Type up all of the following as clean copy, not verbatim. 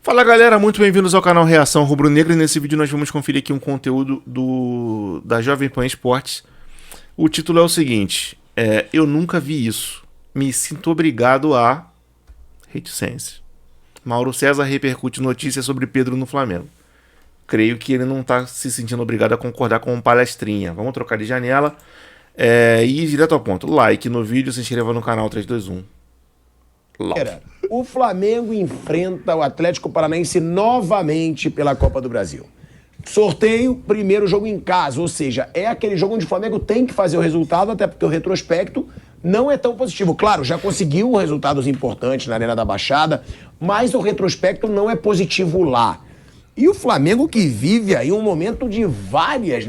Fala galera, muito bem-vindos ao canal Reação Rubro-Negra e nesse vídeo nós vamos conferir aqui um conteúdo da Jovem Pan Esportes. O título é o seguinte, eu nunca vi isso, me sinto obrigado a reticência. Mauro César repercute notícias sobre Pedro no Flamengo. Creio que ele não está se sentindo obrigado a concordar com um palestrinha. Vamos trocar de janela e ir direto ao ponto. Like no vídeo, se inscreva no canal 321. O Flamengo enfrenta o Atlético Paranaense novamente pela Copa do Brasil. Sorteio, primeiro jogo em casa, ou seja, é aquele jogo onde o Flamengo tem que fazer o resultado, até porque o retrospecto não é tão positivo. Claro, já conseguiu resultados importantes na Arena da Baixada, mas o retrospecto não é positivo lá. E o Flamengo que vive aí um momento de várias,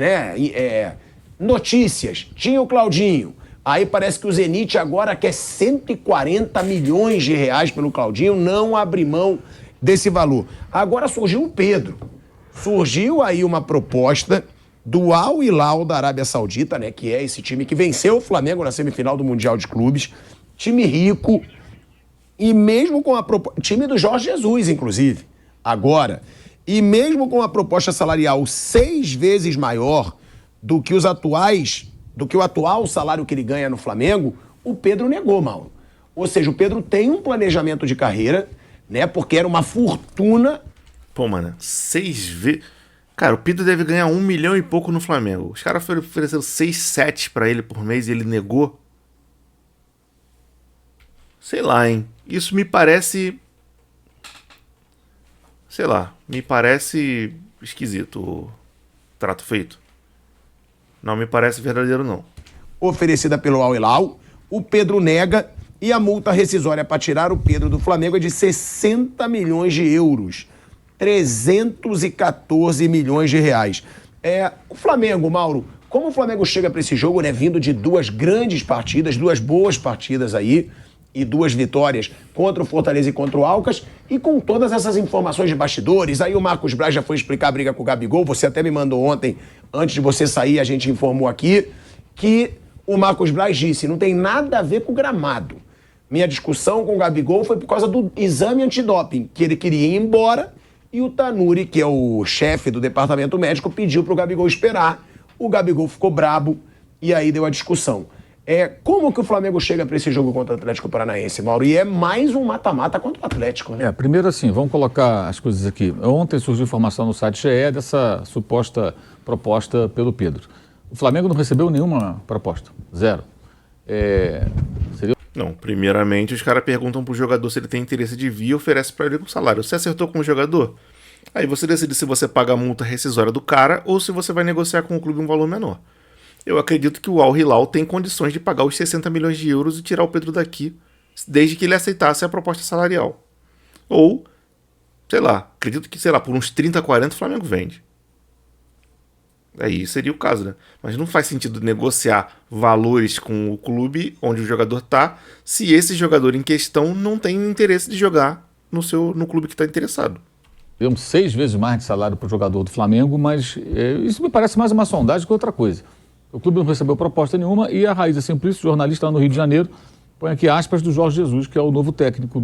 notícias. Tinha o Claudinho. Aí parece que o Zenit agora quer 140 milhões de reais pelo Claudinho, não abre mão desse valor. Agora surgiu o Pedro. Surgiu aí uma proposta do Al Hilal da Arábia Saudita, que é esse time que venceu o Flamengo na semifinal do Mundial de Clubes. Time rico e mesmo com a proposta... Time do Jorge Jesus, inclusive, agora. E mesmo com a proposta salarial 6 vezes maior do que o atual salário que ele ganha no Flamengo, o Pedro negou, Mauro. Ou seja, o Pedro tem um planejamento de carreira, porque era uma fortuna. Pô, mano, 6 vezes... Cara, o Pedro deve ganhar 1 milhão e pouco no Flamengo. Os caras ofereceram 6, 7 pra ele por mês e ele negou. Sei lá, hein. Isso me parece... Sei lá, me parece esquisito o trato feito. Não me parece verdadeiro, não. Oferecida pelo Al Hilal, o Pedro nega e a multa rescisória para tirar o Pedro do Flamengo é de 60 milhões de euros. 314 milhões de reais. O Flamengo, Mauro, como o Flamengo chega para esse jogo, vindo de 2 grandes partidas, 2 boas partidas aí, e 2 vitórias contra o Fortaleza e contra o Alcas, e com todas essas informações de bastidores, aí o Marcos Braz já foi explicar a briga com o Gabigol, você até me mandou ontem, antes de você sair, a gente informou aqui, que o Marcos Braz disse, não tem nada a ver com o gramado. Minha discussão com o Gabigol foi por causa do exame antidoping, que ele queria ir embora, e o Tanuri, que é o chefe do departamento médico, pediu pro Gabigol esperar, o Gabigol ficou brabo, e aí deu a discussão. Como que o Flamengo chega para esse jogo contra o Atlético Paranaense, Mauro? E é mais um mata-mata contra o Atlético, né? Primeiro assim, vamos colocar as coisas aqui. Ontem surgiu informação no site GE dessa suposta proposta pelo Pedro. O Flamengo não recebeu nenhuma proposta. 0. Não, primeiramente os caras perguntam pro jogador se ele tem interesse de vir e oferece para ele o salário. Você acertou com o jogador? Aí você decide se você paga a multa rescisória do cara ou se você vai negociar com o clube um valor menor. Eu acredito que o Al Hilal tem condições de pagar os 60 milhões de euros e tirar o Pedro daqui, desde que ele aceitasse a proposta salarial. Ou, sei lá, acredito que, por uns 30, 40 o Flamengo vende. Aí seria o caso, né? Mas não faz sentido negociar valores com o clube onde o jogador tá, se esse jogador em questão não tem interesse de jogar no clube que está interessado. Deu 6 vezes mais de salário para o jogador do Flamengo, mas isso me parece mais uma sondagem que outra coisa. O clube não recebeu proposta nenhuma e a Raíza Simplício, jornalista lá no Rio de Janeiro, põe aqui aspas do Jorge Jesus, que é o novo técnico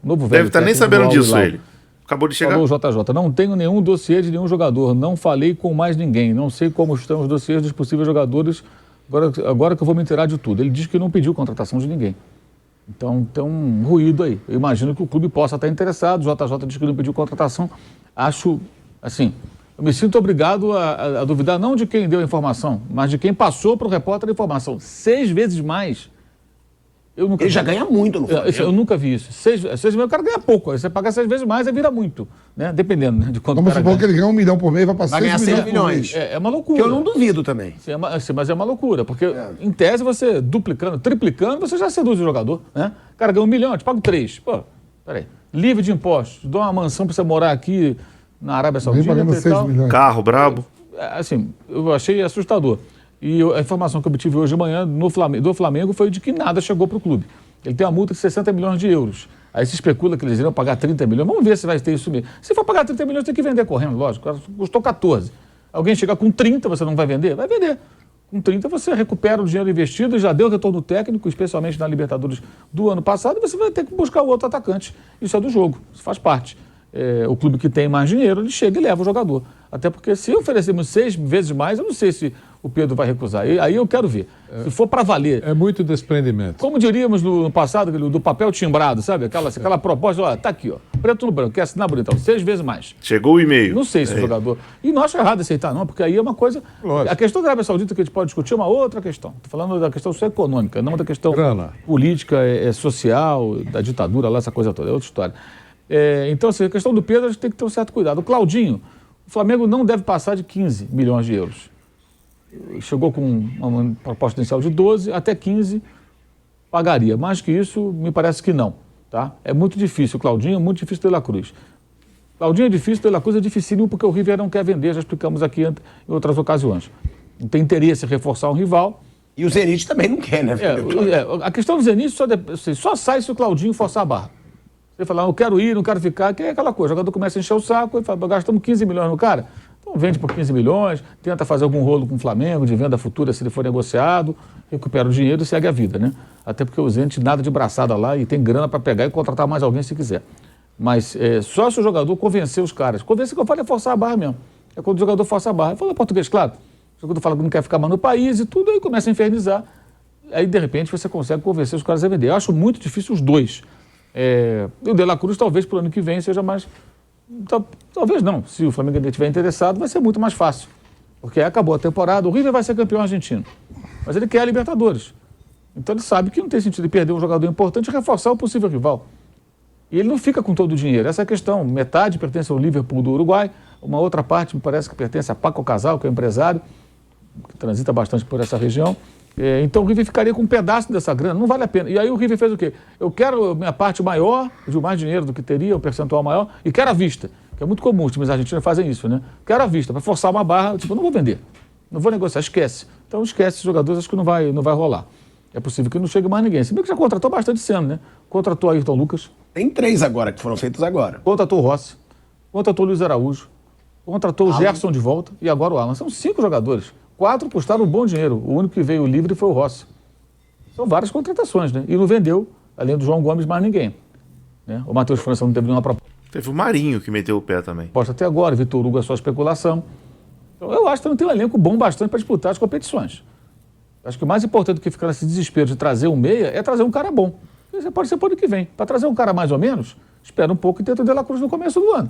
velho. Deve estar nem sabendo disso ele. Acabou de chegar. Falou o JJ, não tenho nenhum dossiê de nenhum jogador, não falei com mais ninguém, não sei como estão os dossiês dos possíveis jogadores, agora que eu vou me inteirar de tudo. Ele diz que não pediu contratação de ninguém. Então tem um ruído aí. Eu imagino que o clube possa estar interessado, o JJ diz que não pediu contratação. Acho, assim... Eu me sinto obrigado a duvidar não de quem deu a informação, mas de quem passou para o repórter a informação. 6 vezes mais. Ele já ganha muito no Flamengo. Eu nunca vi isso. 6 vezes mais, o cara ganha pouco. Aí você paga 6 vezes mais, aí vira muito. Dependendo de quanto. Vamos supor que ele ganha 1 milhão por mês, vai passar 6 milhões. É uma loucura. Que eu não duvido também. Mas é uma loucura, porque em tese você duplicando, triplicando, você já seduz o jogador. O cara ganha 1 milhão, eu te pago 3. Pô, peraí. Livre de impostos, dou uma mansão para você morar aqui na Arábia Saudita e tal. Carro brabo. Assim, eu achei assustador. E a informação que eu obtive hoje de manhã do Flamengo foi de que nada chegou para o clube. Ele tem uma multa de 60 milhões de euros. Aí se especula que eles iriam pagar 30 milhões. Vamos ver se vai ter isso mesmo. Se for pagar 30 milhões, tem que vender correndo, lógico. Custou 14. Alguém chegar com 30, você não vai vender? Vai vender. Com 30 você recupera o dinheiro investido, já deu retorno técnico, especialmente na Libertadores do ano passado, e você vai ter que buscar o outro atacante. Isso é do jogo, isso faz parte. o clube que tem mais dinheiro, ele chega e leva o jogador. Até porque se oferecermos 6 vezes mais, eu não sei se o Pedro vai recusar. Aí eu quero ver. Se for para valer. É muito desprendimento. Como diríamos no passado, do papel timbrado, sabe? Aquela proposta, ó, tá aqui, ó, preto no branco, quer assinar bonitão, 6 vezes mais. Chegou o e-mail. Não sei se o jogador... E não acho errado aceitar, não, porque aí é uma coisa... Lógico. A questão da Arábia Saudita que a gente pode discutir é uma outra questão. Estou falando da questão só econômica, não da questão Grana. política, social, da ditadura lá, essa coisa toda, é outra história. Então, assim, a questão do Pedro, a gente tem que ter um certo cuidado. O Claudinho, o Flamengo não deve passar de 15 milhões de euros. Chegou com uma proposta inicial de 12, até 15 pagaria. Mais que isso, me parece que não. Tá? É muito difícil. O Claudinho é muito difícil De La Cruz. Claudinho é difícil, De La Cruz é dificílimo porque o River não quer vender, já explicamos aqui em outras ocasiões. Não tem interesse em reforçar um rival. E o Zenit também não quer, né? A questão do Zenit só sai se o Claudinho forçar a barra. Você fala, eu quero ir, não quero ficar, que é aquela coisa. O jogador começa a encher o saco e fala, gastamos 15 milhões no cara. Então vende por 15 milhões, tenta fazer algum rolo com o Flamengo, de venda futura, se ele for negociado, recupera o dinheiro e segue a vida, né? Até porque o Zenit nada de braçada lá e tem grana para pegar e contratar mais alguém se quiser. Mas só se o jogador convencer os caras. Convencer que eu falo é forçar a barra mesmo. É quando o jogador força a barra. Fala português, claro. O jogador fala que não quer ficar mais no país e tudo, aí começa a infernizar. Aí, de repente, você consegue convencer os caras a vender. Eu acho muito difícil os dois. E o De La Cruz, talvez, para o ano que vem, seja mais... Talvez não. Se o Flamengo estiver interessado, vai ser muito mais fácil. Porque acabou a temporada, o River vai ser campeão argentino. Mas ele quer a Libertadores. Então ele sabe que não tem sentido de perder um jogador importante e reforçar o possível rival. E ele não fica com todo o dinheiro. Essa é a questão. Metade pertence ao Liverpool do Uruguai, uma outra parte me parece que pertence a Paco Casal, que é um empresário, que transita bastante por essa região. Então o River ficaria com um pedaço dessa grana, não vale a pena. E aí o River fez o quê? Eu quero minha parte maior, de mais dinheiro do que teria, um percentual maior, e quero à vista, que é muito comum, os times argentinos fazem isso, né? Quero à vista, para forçar uma barra, tipo, eu não vou vender, não vou negociar, esquece. Então esquece os jogadores, acho que não vai rolar. É possível que não chegue mais ninguém. Se bem que já contratou bastante esse ano, né? Contratou Ayrton Lucas. Tem 3 agora, que foram feitos agora. Contratou o Rossi, contratou o Luiz Araújo, contratou o Gerson de volta e agora o Alan. São 5 jogadores. 4 custaram um bom dinheiro. O único que veio livre foi o Rossi. São várias contratações, né? E não vendeu, além do João Gomes, mais ninguém. Né? O Matheus França não teve nenhuma proposta. Teve o Marinho que meteu o pé também. Até agora, Vitor Hugo é só especulação. Então, eu acho que não tem um elenco bom bastante para disputar as competições. Acho que o mais importante do que ficar nesse desespero de trazer um meia é trazer um cara bom. Você pode ser para o ano que vem. Para trazer um cara mais ou menos, espera um pouco e tenta o De La Cruz no começo do ano.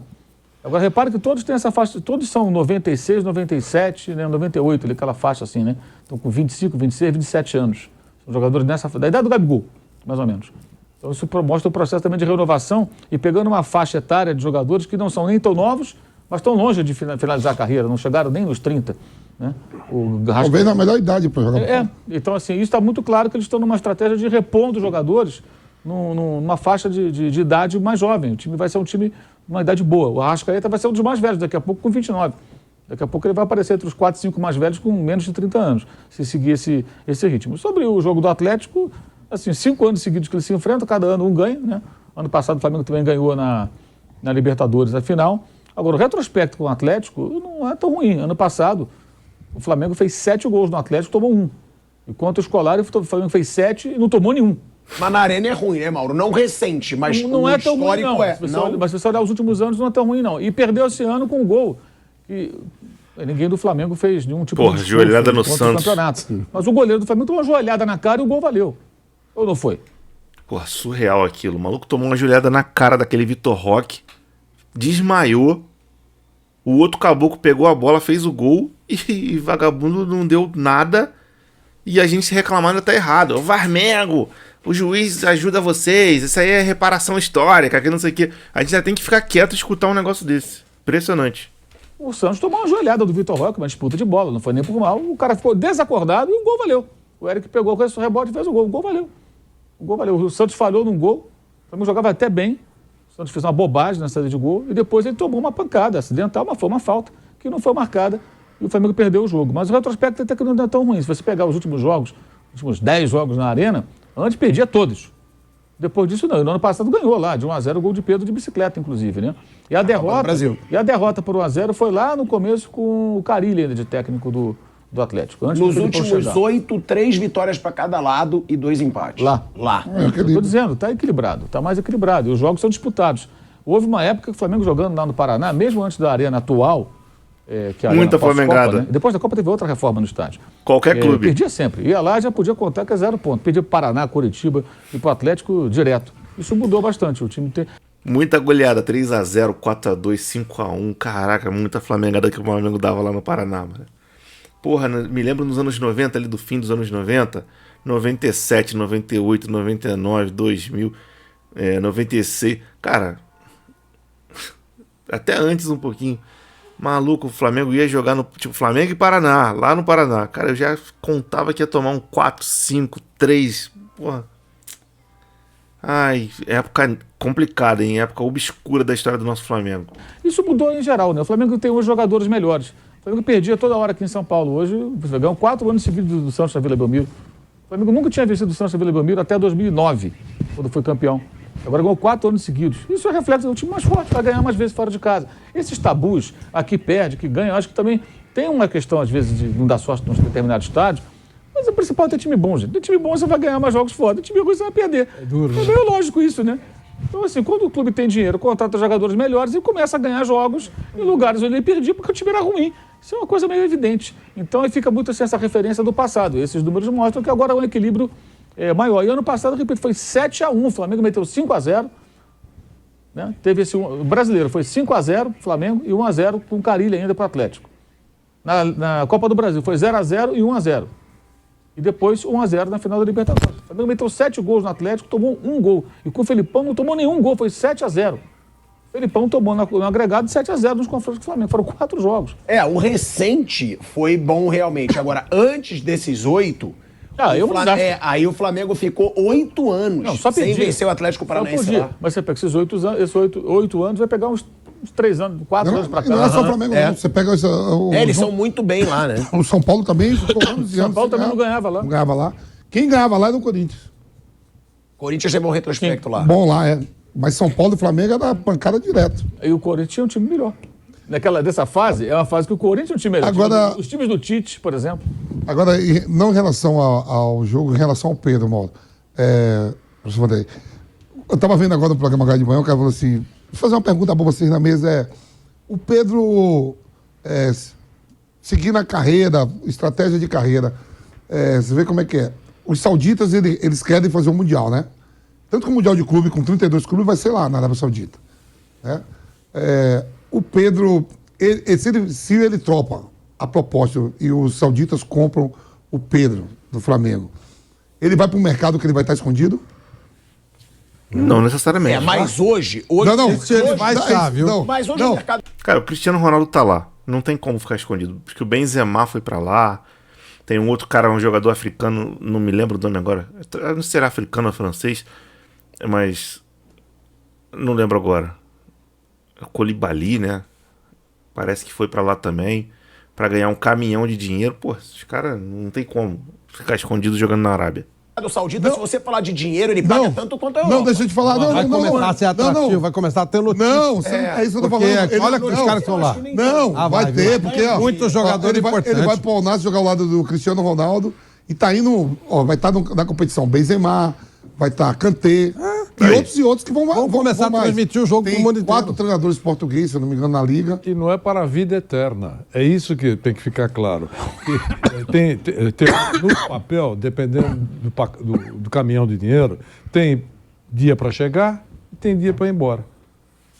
Agora, repare que todos têm essa faixa, todos são 96, 97, né, 98, aquela faixa assim, né? Estão com 25, 26, 27 anos. São jogadores da idade do Gabigol, mais ou menos. Então, isso mostra o processo também de renovação e pegando uma faixa etária de jogadores que não são nem tão novos, mas estão longe de finalizar a carreira, não chegaram nem nos 30. Né? Talvez na melhor idade para jogar. Então, assim, isso está muito claro que eles estão numa estratégia de repondo os jogadores numa faixa de idade mais jovem. O time vai ser um time uma idade boa. O Arrascaeta vai ser um dos mais velhos, daqui a pouco com 29. Daqui a pouco ele vai aparecer entre os 4, 5 mais velhos com menos de 30 anos, se seguir esse ritmo. Sobre o jogo do Atlético, assim, 5 anos seguidos que eles se enfrentam, cada ano um ganha, né? Ano passado o Flamengo também ganhou na Libertadores, na final. Agora, o retrospecto com o Atlético não é tão ruim. Ano passado, o Flamengo fez 7 gols no Atlético, tomou 1. Enquanto o Escolar, o Flamengo fez 7 e não tomou nenhum. Mas na Arena é ruim, né, Mauro? Não recente, mas não é tão ruim, não. Não. Mas se você olhar os últimos anos, não é tão ruim, não. E perdeu esse ano com um gol que ninguém do Flamengo fez nenhum tipo de joelhada no Santos. Mas o goleiro do Flamengo tomou uma joelhada na cara e o gol valeu. Ou não foi? Porra, surreal aquilo. O maluco tomou uma joelhada na cara daquele Vitor Roque, desmaiou, o outro caboclo pegou a bola, fez o gol e vagabundo não deu nada e a gente se reclamando tá errado. O Varmengo, o juiz ajuda vocês, isso aí é reparação histórica, que não sei o que. A gente já tem que ficar quieto e escutar um negócio desse. Impressionante. O Santos tomou uma joelhada do Vitor Roque, uma disputa de bola, não foi nem por mal. O cara ficou desacordado e o gol valeu. O Eric pegou com esse rebote e fez o gol. O gol valeu. O gol valeu. O Santos falhou num gol, o Flamengo jogava até bem. O Santos fez uma bobagem na saída de gol e depois ele tomou uma pancada acidental, mas foi uma falta que não foi marcada e o Flamengo perdeu o jogo. Mas o retrospecto até que não é tão ruim. Se você pegar os últimos jogos, os últimos 10 jogos na Arena, antes perdia todos. Depois disso não. E no ano passado ganhou lá, de 1-0, o gol de Pedro de bicicleta, inclusive, né? E a derrota por 1-0 foi lá no começo com o Carille ainda de técnico do Atlético. Antes Nos últimos 8, 3 vitórias para cada lado e 2 empates. Lá. Lá. Eu tô dizendo, tá equilibrado, tá mais equilibrado. E os jogos são disputados. Houve uma época que o Flamengo jogando lá no Paraná, mesmo antes da arena atual, que é a Muita arena flamengada. pós-Copa, né? Depois da Copa teve outra reforma no estádio. Qualquer clube. Perdia sempre. Ia lá já podia contar que é 0 ponto. Perdia pro Paraná, Curitiba e pro Atlético direto. Isso mudou bastante. O time tem... Muita goleada, 3x0, 4x2, 5x1. Caraca, muita flamengada que o Flamengo dava lá no Paraná, mano. Porra, me lembro nos anos 90, ali do fim dos anos 90, 97, 98, 99, 2000, 96. Cara, até antes um pouquinho. Maluco, o Flamengo ia jogar no... Tipo, Flamengo e Paraná, lá no Paraná. Cara, eu já contava que ia tomar um 4, 5, 3. Porra. Ai, época complicada, hein? Época obscura da história do nosso Flamengo. Isso mudou em geral, né? O Flamengo tem hoje jogadores melhores. O Flamengo perdia toda hora aqui em São Paulo. Hoje, o Flamengo ganhou 4 anos seguidos do Santos na Vila Belmiro. O Flamengo nunca tinha vencido o Santos na Vila Belmiro até 2009, quando foi campeão. Agora ganhou 4 anos seguidos. Isso é reflexo do time mais forte, vai ganhar mais vezes fora de casa. Esses tabus, aqui perde, que ganha, acho que também tem uma questão, às vezes, de não dar sorte em determinados estádios. Mas o principal é ter time bom, gente. Ter time bom, você vai ganhar mais jogos fora. Ter time ruim, você vai perder. É duro, né? É meio lógico isso, né? Então, assim, quando o clube tem dinheiro, contrata jogadores melhores e começa a ganhar jogos em lugares onde ele perdia porque o time era ruim. Isso é uma coisa meio evidente. Então, aí fica muito assim, essa referência do passado. Esses números mostram que agora é um equilíbrio maior. E ano passado, repito, foi 7x1. O Flamengo meteu 5x0. Né? Teve o brasileiro foi 5x0 Flamengo e 1x0 com o Carille ainda para o Atlético. Na Copa do Brasil foi 0x0 e 1x0. E depois 1x0 na final da Libertadores. O Flamengo meteu 7 gols no Atlético, tomou 1 gol. E com o Felipão não tomou nenhum gol, foi 7x0. O Felipão tomou no agregado 7x0 nos confrontos do Flamengo. Foram 4 jogos. O recente foi bom realmente. Agora, antes desses 8... aí o Flamengo ficou 8 anos sem vencer o Atlético Paranaense lá. Mas você pega esses 8 anos, vai pegar uns 3 anos, 4 anos pra cá. Não é só o Flamengo, não. Você pega eles são muito bem lá, né? O São Paulo também ficou 11 anos. São Paulo também não ganhava lá. Não ganhava lá. Quem ganhava lá era o Corinthians. Corinthians teve um retrospecto lá. Bom lá, Mas São Paulo e Flamengo era pancada direto. E o Corinthians tinha um time melhor. Dessa fase, é uma fase que o Corinthians tinha um time melhor. Agora, os times do Tite, por exemplo. Agora, não em relação ao jogo, em relação ao Pedro, Mauro. Eu estava vendo agora no programa Agora de Manhã, o cara falou assim, deixa eu fazer uma pergunta para vocês na mesa, o Pedro seguindo a carreira, estratégia de carreira, você vê como é que é. Os sauditas, eles querem fazer um Mundial, né? Tanto que o Mundial de clube, com 32 clubes, vai ser lá na Arábia Saudita. Né? O Pedro, se ele tropa a proposta e os sauditas compram o Pedro do Flamengo, ele vai para um mercado que ele vai estar escondido? Não necessariamente. Mas hoje não, ele vai estar, viu? Não, mas hoje o mercado... Cara, o Cristiano Ronaldo tá lá. Não tem como ficar escondido. Porque o Benzema foi pra lá. Tem um outro cara, um jogador africano, não me lembro o nome agora. Não sei se era africano ou francês, mas não lembro agora. O Koulibaly, né? Parece que foi pra lá também, pra ganhar um caminhão de dinheiro. Pô, esses caras não tem como ficar escondido jogando na Arábia. Do Saudita, se você falar de dinheiro, ele paga tanto quanto a Europa. Não, deixa eu te falar. Vai começar a ser atrativo, vai começar a ter notícia. Não, é isso que eu tô falando. Olha que os caras estão lá. Não, vai ter, porque muitos jogadores importantes. Ele vai pro Al-Nassr jogar ao lado do Cristiano Ronaldo e tá indo, vai estar na competição Benzema, vai estar Kanté e outros que vão começar a transmitir o jogo pro mundo inteiro. 4 4 treinadores portugueses, se eu não me engano, na liga. E não é para a vida eterna. É isso que tem que ficar claro. No papel, dependendo do caminhão de dinheiro, tem dia para chegar e tem dia para ir embora.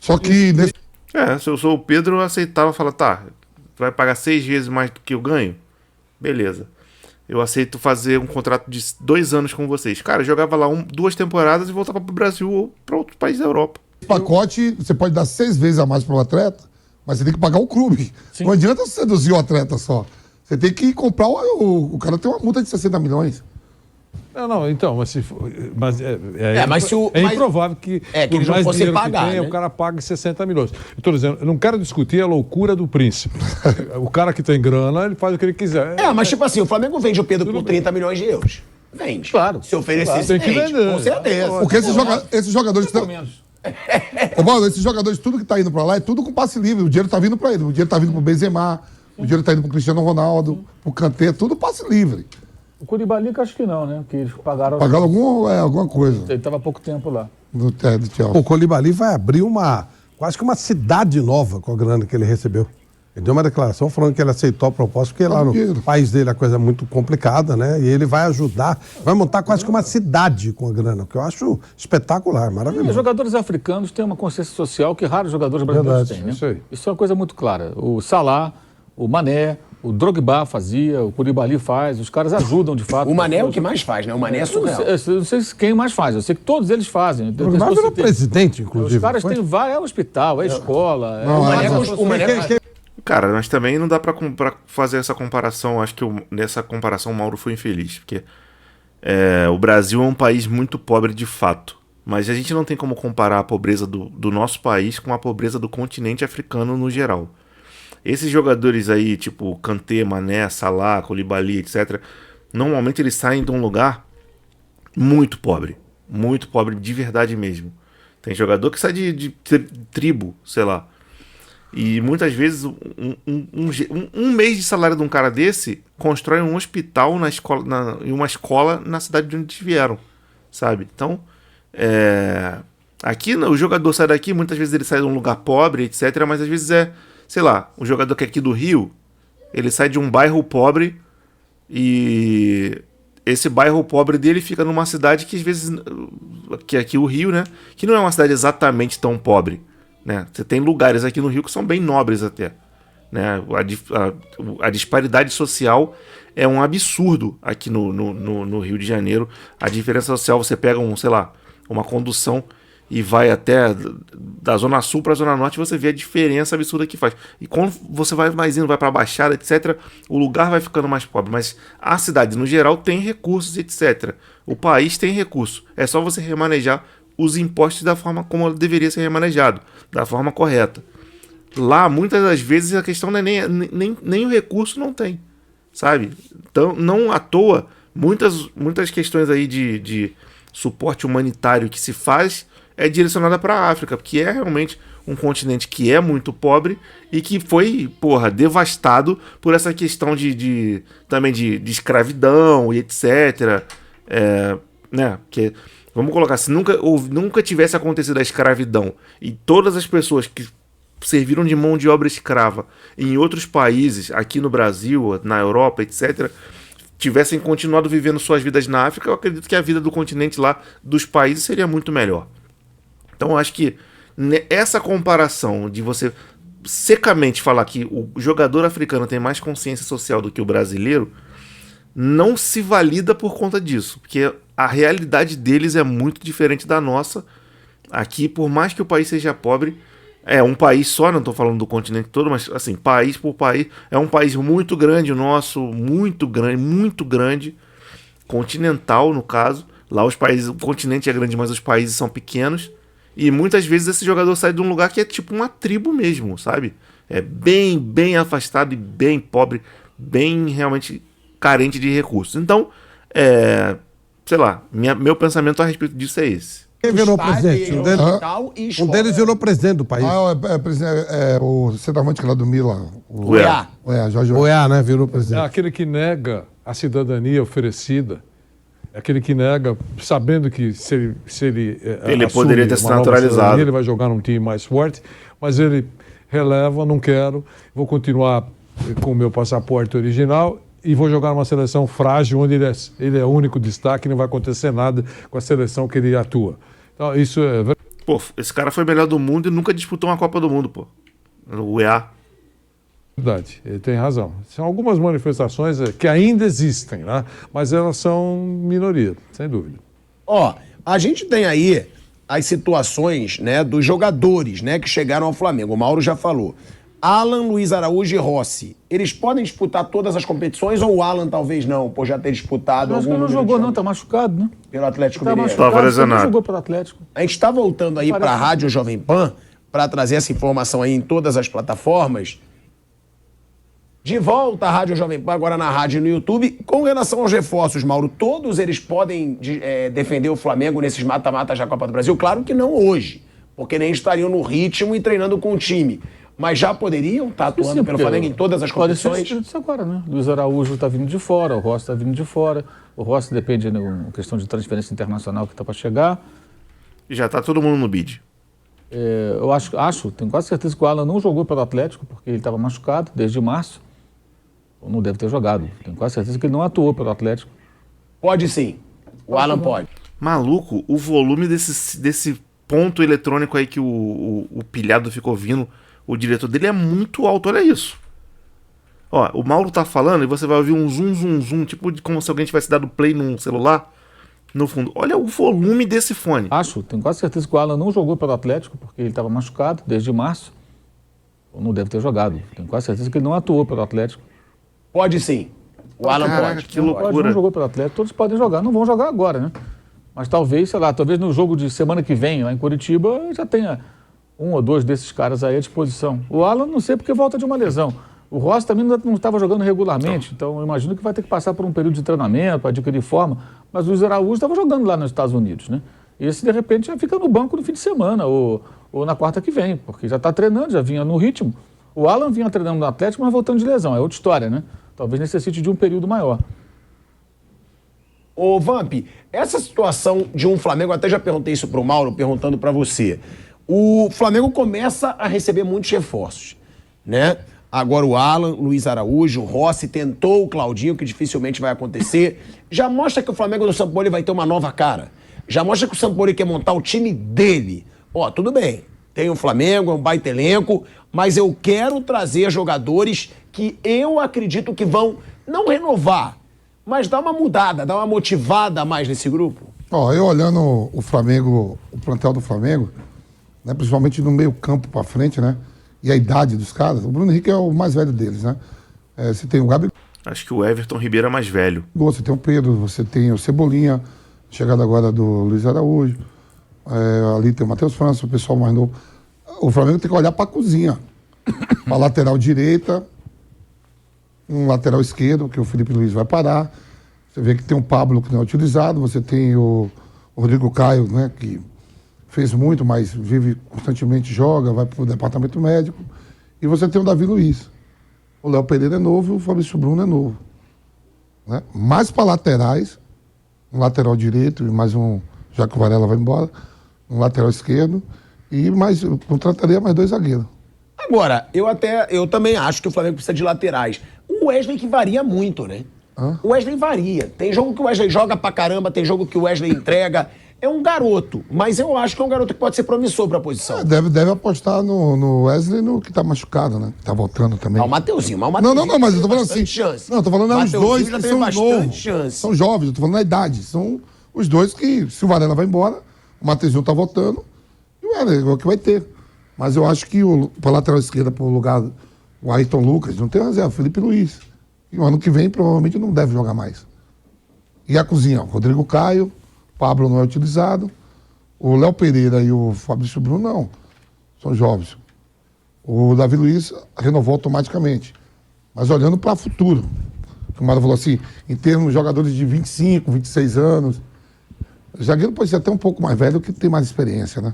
Só que Se eu sou o Pedro, eu aceitava falar, tá, vai pagar 6 vezes mais do que eu ganho? Beleza. Eu aceito fazer um contrato de 2 anos com vocês. Cara, eu jogava lá 2 temporadas e voltava pro Brasil ou pra outro país da Europa. pacote, você pode dar 6 vezes a mais para o atleta, mas você tem que pagar o clube. Sim. Não adianta você seduzir o atleta só. Você tem que comprar o cara tem uma multa de 60 milhões. Não, então, mas se for, mas improvável que que eles não mais fossem dinheiro pagar, que tenha, né? o cara pague 60 milhões. Eu estou dizendo, eu não quero discutir a loucura do príncipe. O cara que tem grana, ele faz o que ele quiser. Mas tipo assim, o Flamengo vende o Pedro por 30 milhões de euros. Vende. Claro. Se oferecer, Tem que vende. vender. Com certeza. Porque esses jogadores Pelo menos. Ô, Paulo, esses jogadores, tudo que tá indo pra lá é tudo com passe livre. O dinheiro tá vindo pra ele. O dinheiro tá vindo pro Benzema, o dinheiro tá indo pro Cristiano Ronaldo, pro Kanté, tudo passe livre. O Koulibaly, que acho que não, né? Que eles pagaram... Pagaram alguma coisa Ele estava há pouco tempo lá. do Chelsea. O Koulibaly vai abrir quase que uma cidade nova com a grana que ele recebeu. Ele deu uma declaração falando que ele aceitou a proposta, porque lá no país dele a coisa é muito complicada, né? E ele vai ajudar, vai montar quase que uma cidade com a grana, que eu acho espetacular, maravilhoso. Os jogadores africanos têm uma consciência social que raros jogadores brasileiros Verdade, têm, né? isso aí. Isso é uma coisa muito clara. O Salah, o Mané, o Drogba fazia, o Koulibaly faz, os caras ajudam de fato. O Mané é o que mais faz, né? O Mané é surreal. Eu não sei quem mais faz, eu sei que todos eles fazem. O Drogba virou presidente, inclusive. Os caras têm vários, é hospital, é escola. O Mané Cara, mas também não dá pra fazer essa comparação. Acho que nessa comparação o Mauro foi infeliz, porque o Brasil é um país muito pobre de fato. Mas a gente não tem como comparar a pobreza do nosso país com a pobreza do continente africano no geral. Esses jogadores aí, tipo Kanté, Mané, Salah, Koulibaly, etc., normalmente eles saem de um lugar muito pobre de verdade mesmo. Tem jogador que sai de tribo, sei lá. E muitas vezes um mês de salário de um cara desse constrói um hospital em uma escola na cidade de onde eles vieram, sabe? Então, aqui o jogador sai daqui, muitas vezes ele sai de um lugar pobre, etc., mas às vezes sei lá, o jogador que é aqui do Rio, ele sai de um bairro pobre e esse bairro pobre dele fica numa cidade que às vezes, que é aqui o Rio, né, que não é uma cidade exatamente tão pobre, né? Você tem lugares aqui no Rio que são bem nobres até, né? A disparidade social é um absurdo aqui no Rio de Janeiro. A diferença social, você pega sei lá, uma condução e vai até da Zona Sul para a Zona Norte, você vê a diferença absurda que faz. E quando você vai mais indo, vai para a Baixada, etc., o lugar vai ficando mais pobre. Mas a cidade, no geral, tem recursos, etc. O país tem recursos. É só você remanejar os impostos da forma como deveria ser remanejado, da forma correta. Lá, muitas das vezes, a questão não é nem o recurso não tem, sabe? Então, não à toa, muitas questões aí de suporte humanitário que se faz é direcionada para a África, porque é realmente um continente que é muito pobre e que foi, devastado por essa questão também de escravidão e etc. Né? Porque, vamos colocar, se nunca tivesse acontecido a escravidão e todas as pessoas que serviram de mão de obra escrava em outros países, aqui no Brasil, na Europa, etc., tivessem continuado vivendo suas vidas na África, eu acredito que a vida do continente lá, dos países, seria muito melhor. Então eu acho que essa comparação de você secamente falar que o jogador africano tem mais consciência social do que o brasileiro não se valida por conta disso, porque a realidade deles é muito diferente da nossa. Aqui, por mais que o país seja pobre, é um país só, não estou falando do continente todo, mas assim, país por país, é um país muito grande o nosso, muito grande, continental no caso. Lá o continente é grande, mas os países são pequenos. E muitas vezes esse jogador sai de um lugar que é tipo uma tribo mesmo, sabe? É bem afastado e bem pobre, bem realmente carente de recursos. Então, sei lá, meu pensamento a respeito disso é esse. Quem virou presidente? Um deles virou presidente do país. O centroavante lá do Milan. O EA. Jorge O EA, né? Virou É presidente. aquele que nega a cidadania oferecida. É aquele que nega, sabendo que se ele poderia ter se uma nova naturalizado. cidadania, ele vai jogar num time mais forte, mas ele releva, não quero, vou continuar com o meu passaporte original e vou jogar numa seleção frágil, onde ele é o único destaque, não vai acontecer nada com a seleção que ele atua. Então, isso é... Pô, esse cara foi melhor do mundo e nunca disputou uma Copa do Mundo, pô. O EA. Verdade, ele tem razão. São algumas manifestações que ainda existem, né? Mas elas são minoria, sem dúvida. A gente tem aí as situações, né, dos jogadores, né, que chegaram ao Flamengo. O Mauro já falou. Alan, Luiz Araújo e Rossi. Eles podem disputar todas as competições ou o Alan talvez não, por já ter disputado Mas ele não jogou não, tá machucado, né? pelo Atlético Tá Mineiro. machucado, Tava ele lesionado. não jogou pelo Atlético. A gente está voltando aí para a Rádio Jovem Pan para trazer essa informação aí em todas as plataformas. De volta à Rádio Jovem Pan, agora na rádio e no YouTube. Com relação aos reforços, Mauro, todos eles podem defender o Flamengo nesses mata-matas da Copa do Brasil? Claro que não hoje, porque nem estariam no ritmo e treinando com o time. mas já poderiam estar atuando Sim, pelo porque Flamengo em todas as pode ser competições? isso agora, né? Luiz Araújo está vindo de fora, o Rossi está vindo de fora. O Rossi depende de uma questão de transferência internacional que está para chegar. E já tá todo mundo no bid. Eu acho, tenho quase certeza que o Alan não jogou pelo Atlético, porque ele estava machucado desde março. Ou não deve ter jogado. Tenho quase certeza que ele não atuou pelo Atlético. Pode sim. O Alan pode. Maluco, o volume desse ponto eletrônico aí que o pilhado ficou vindo, o diretor dele é muito alto, olha isso. Ó, o Mauro tá falando e você vai ouvir um zoom, zoom, zoom, tipo de como se alguém tivesse dado play num celular no fundo. Olha o volume desse fone. Tenho quase certeza que o Alan não jogou pelo Atlético, porque ele estava machucado desde março. Ou não deve ter jogado. Tenho quase certeza que ele não atuou pelo Atlético. Pode sim. O Alan Caraca, pode. que loucura. Não jogou pelo Atlético, todos podem jogar. Não vão jogar agora, né? Mas talvez, sei lá, talvez no jogo de semana que vem, lá em Curitiba, já tenha um ou dois desses caras aí à disposição. O Alan, não sei porque volta de uma lesão. O Rossi também não estava jogando regularmente, então eu imagino que vai ter que passar por um período de treinamento para adquirir forma. Mas o Luiz Araújo estava jogando lá nos Estados Unidos, né? Esse, de repente, já fica no banco no fim de semana ou na quarta que vem, porque já está treinando, já vinha no ritmo. O Alan vinha treinando no Atlético, mas voltando de lesão. É outra história, né? Talvez necessite de um período maior. Ô, Vamp, essa situação de um Flamengo, eu até já perguntei isso pro Mauro, perguntando pra você. O Flamengo começa a receber muitos reforços, né? Agora o Alan, Luiz Araújo, o Rossi, tentou o Claudinho, que dificilmente vai acontecer. Já mostra que o Flamengo do Sampaoli vai ter uma nova cara. Já mostra que o Sampaoli quer montar o time dele. Ó, tudo bem, tem o Flamengo, é um baita elenco, mas eu quero trazer jogadores que eu acredito que vão não renovar, mas dar uma mudada, dar uma motivada a mais nesse grupo. Ó, eu olhando o Flamengo, o plantel do Flamengo, né, principalmente no meio campo pra frente, né? E a idade dos caras, o Bruno Henrique é o mais velho deles, né? Você tem o Gabigol, Acho que o Everton Ribeiro é mais velho. você tem o Pedro, você tem o Cebolinha, chegada agora do Luiz Araújo, ali tem o Matheus França, o pessoal mais novo. O Flamengo tem que olhar pra cozinha. Pra lateral direita, um lateral esquerdo, que o Felipe Luiz vai parar. Você vê que tem o Pablo que não é utilizado, você tem o Rodrigo Caio, né, que fez muito, mas vive constantemente, joga, vai para o departamento médico. E você tem o Davi Luiz. O Léo Pereira é novo e o Fabrício Bruno é novo. Né? Mais para laterais, um lateral direito e mais um, já que o Varela vai embora, um lateral esquerdo e mais, eu contrataria mais 2 zagueiros. Agora, eu também acho que o Flamengo precisa de laterais. O Wesley que varia muito, né? O Wesley varia. Tem jogo que o Wesley joga pra caramba, tem jogo que o Wesley entrega. É um garoto, mas eu acho que é um garoto que pode ser promissor pra posição. Deve apostar no Wesley, no que tá machucado, né? Que tá voltando também. O Mateuzinho, Não, mas eu tô falando assim. Chance. Não, eu tô falando os Mateuzinho dois já que teve são bastante novos. chance. São jovens, eu tô falando na idade. São os dois que, se o Varela vai embora, o Mateuzinho tá voltando, e o Wesley é o que vai ter. Mas eu acho que pra lateral esquerda, pro lugar, o Ayrton Lucas, não tem reserva, Felipe Luiz. E o ano que vem, provavelmente, não deve jogar mais. E a cozinha, ó, Rodrigo Caio, Pablo não é utilizado, o Léo Pereira e o Fabrício Bruno não, são jovens. O Davi Luiz renovou automaticamente. Mas olhando para o futuro, o Mário falou assim, em termos de jogadores de 25, 26 anos, o zagueiro pode ser até um pouco mais velho que tem mais experiência, né?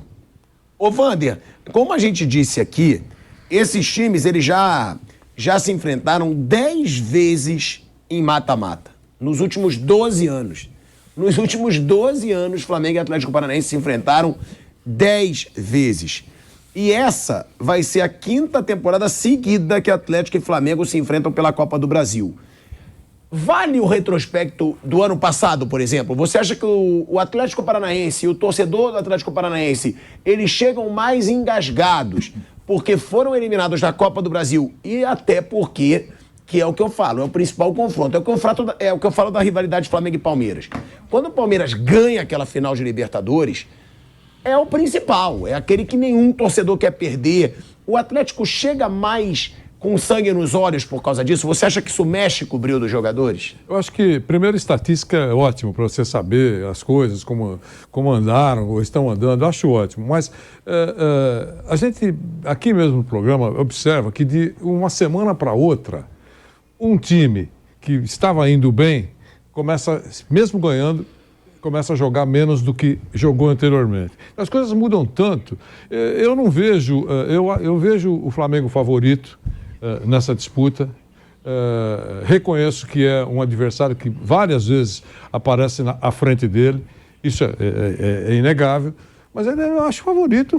Ô, Vander, como a gente disse aqui, esses times eles já se enfrentaram 10 vezes em mata-mata. Nos últimos 12 anos. Nos últimos 12 anos, Flamengo e Atlético Paranaense se enfrentaram 10 vezes. E essa vai ser a 5ª temporada seguida que Atlético e Flamengo se enfrentam pela Copa do Brasil. Vale o retrospecto do ano passado, por exemplo? Você acha que o Atlético Paranaense e o torcedor do Atlético Paranaense, eles chegam mais engasgados porque foram eliminados da Copa do Brasil e até porque, que é o que eu falo, é o principal confronto, é o que eu falo da rivalidade Flamengo e Palmeiras. Quando o Palmeiras ganha aquela final de Libertadores, é o principal, é aquele que nenhum torcedor quer perder. O Atlético chega mais com sangue nos olhos por causa disso? Você acha que isso mexe com o brilho dos jogadores? Eu acho que, primeiro, estatística é ótimo para você saber as coisas, como andaram ou estão andando, eu acho ótimo. Mas a gente, aqui mesmo no programa, observa que de uma semana para outra, um time que estava indo bem, começa, mesmo ganhando, começa a jogar menos do que jogou anteriormente. As coisas mudam tanto. Eu não vejo, eu vejo o Flamengo favorito nessa disputa. Reconheço que é um adversário que várias vezes aparece à frente dele. Isso é inegável. Mas eu acho favorito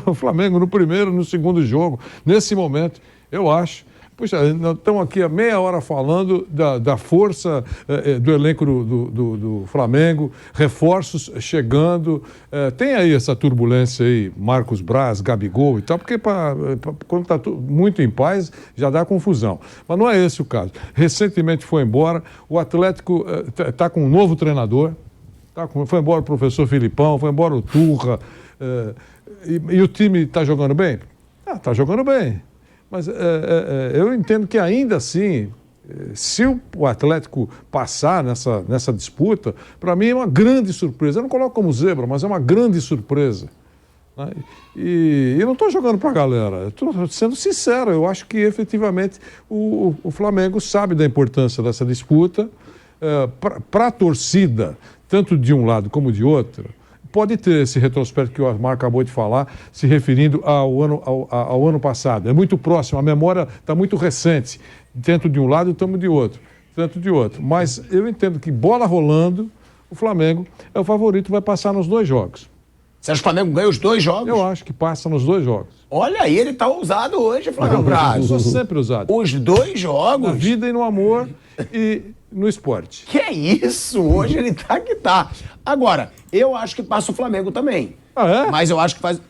o Flamengo no primeiro, no segundo jogo. Nesse momento, eu acho. Puxa, nós estamos aqui há meia hora falando da força do elenco do Flamengo, reforços chegando. Tem aí essa turbulência aí, Marcos Braz, Gabigol e tal, porque quando está muito em paz já dá confusão. Mas não é esse o caso. Recentemente foi embora, o Atlético está com um novo treinador, foi embora o professor Filipão, foi embora o Turra, e o time está jogando bem? Está jogando bem. Mas eu entendo que ainda assim, se o Atlético passar nessa disputa, para mim é uma grande surpresa. Eu não coloco como zebra, mas é uma grande surpresa. Né? E eu não estou jogando para a galera, estou sendo sincero, eu acho que efetivamente o Flamengo sabe da importância dessa disputa. Para a torcida, tanto de um lado como de outro, pode ter esse retrospecto que o Osmar acabou de falar, se referindo ao ano passado. É muito próximo, a memória está muito recente. Tanto de um lado, tanto de outro. Mas eu entendo que bola rolando, o Flamengo é o favorito, vai passar nos 2 jogos. Você acha que o Flamengo ganha os 2 jogos? Eu acho que passa nos 2 jogos. Olha aí, ele tá ousado hoje, Flávio Eu Braz. sou sempre usado. Os 2 jogos? Na vida e no amor e no esporte. Que é isso? Hoje ele tá que tá. Agora, eu acho que passa o Flamengo também. Ah, é? Mas eu acho que faz...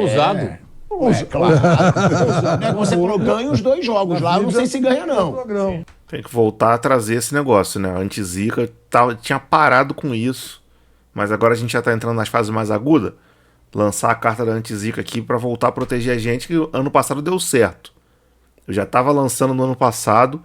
Ousado. Claro. Você falou, ganha os 2 jogos lá, eu não sei se ganha, não. Tem que voltar a trazer esse negócio, né? A antizica tinha parado com isso, mas agora a gente já tá entrando nas fases mais agudas. Lançar a carta da antizica aqui pra voltar a proteger a gente, que ano passado deu certo. Eu já tava lançando no ano passado,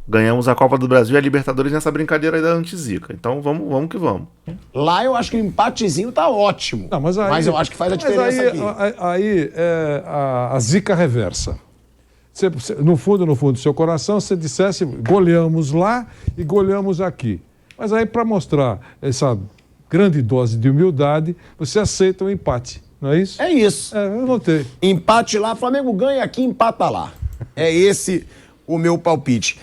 ganhamos a Copa do Brasil e a Libertadores nessa brincadeira aí da antizica. Então vamos que vamos. Lá eu acho que o empatezinho tá ótimo. Não, mas eu acho que faz a diferença aqui. Aí é a zica reversa. No fundo do seu coração, você dissesse, goleamos lá e goleamos aqui. Mas aí, para mostrar essa grande dose de humildade, você aceita o empate, não é isso? É isso. Eu notei. Empate lá, Flamengo ganha aqui, empata lá. É esse o meu palpite.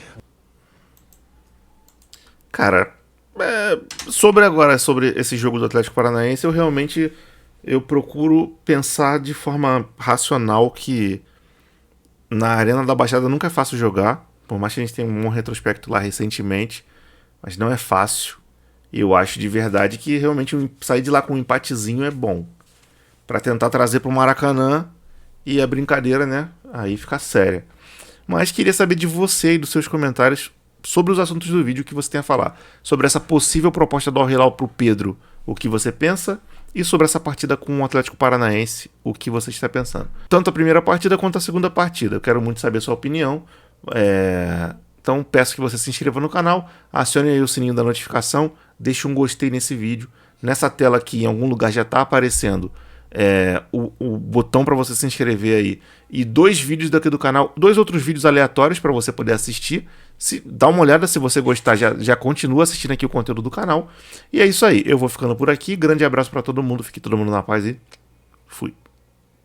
Cara, sobre esse jogo do Atlético Paranaense, eu procuro pensar de forma racional que na Arena da Baixada nunca é fácil jogar, por mais que a gente tenha um retrospecto lá recentemente, mas não é fácil. E eu acho de verdade que realmente sair de lá com um empatezinho é bom. Pra tentar trazer pro Maracanã e a brincadeira, né? Aí fica séria. Mas queria saber de você e dos seus comentários sobre os assuntos do vídeo que você tem a falar. Sobre essa possível proposta do Al-Hilal pro Pedro, o que você pensa? E sobre essa partida com o Atlético Paranaense, o que você está pensando? Tanto a primeira partida quanto a segunda partida. Eu quero muito saber a sua opinião. Então peço que você se inscreva no canal, acione aí o sininho da notificação, deixe um gostei nesse vídeo. Nessa tela aqui, em algum lugar já está aparecendo o botão para você se inscrever aí. E 2 vídeos daqui do canal, 2 outros vídeos aleatórios para você poder assistir. Dá uma olhada, se você gostar, já continua assistindo aqui o conteúdo do canal. E é isso aí, eu vou ficando por aqui. Grande abraço para todo mundo, fique todo mundo na paz e fui.